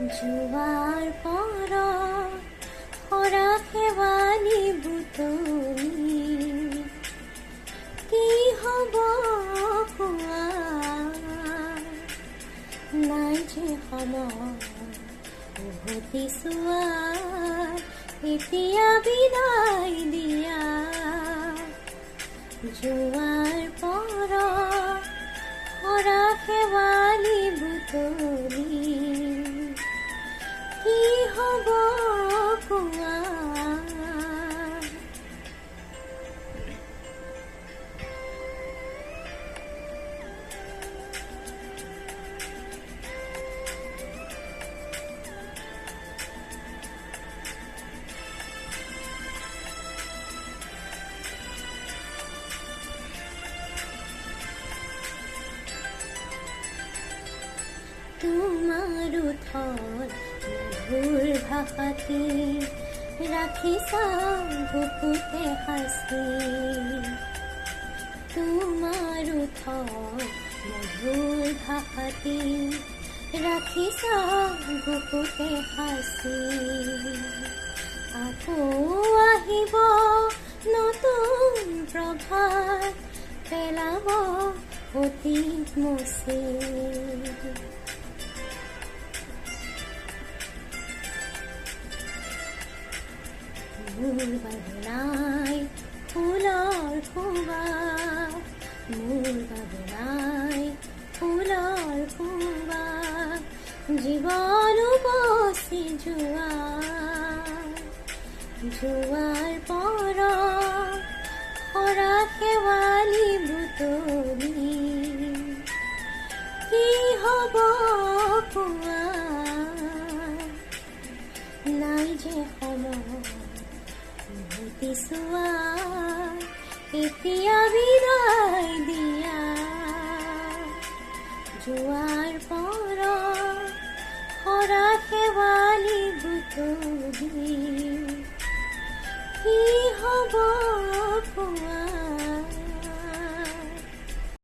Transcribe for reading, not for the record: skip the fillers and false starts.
যোৱাৰ পৰত সৰা শেৱালি বুটলি কি হ'ব কোৱা, নাই যে সময় উভতি চোৱাৰ, এতিয়া বিদায় দিয়া। যোৱাৰ পৰত সৰা শেৱালি বুটলি কি হ'ব কোৱা। তোমাৰ ওঠৰ মধুৰ ভাষাতে ৰাখিছা বুকুতে সাঁচি, তোমাৰ ওঠৰ মধুৰ ভাষাতে ৰাখিছা বুকুতে সাঁচি। আকৌ আহিব নতুন প্ৰভাত, পেলাব অতীত মুচি। মোৰ বাবে নাই ফুলৰ সুবাস, মোৰ বাবে নাই ফুলৰ সুবাস, জীৱন উপচি যোৱাৰ পৰত সৰা শেৱালি বুটলি কি হ'ব কোৱা, নাই যে সময় উভতি চোৱাৰ, এতিয়া বিদায় দিয়া। যোৱাৰ পৰত সৰা শেৱালি বুটলি কি হ'ব কোৱা।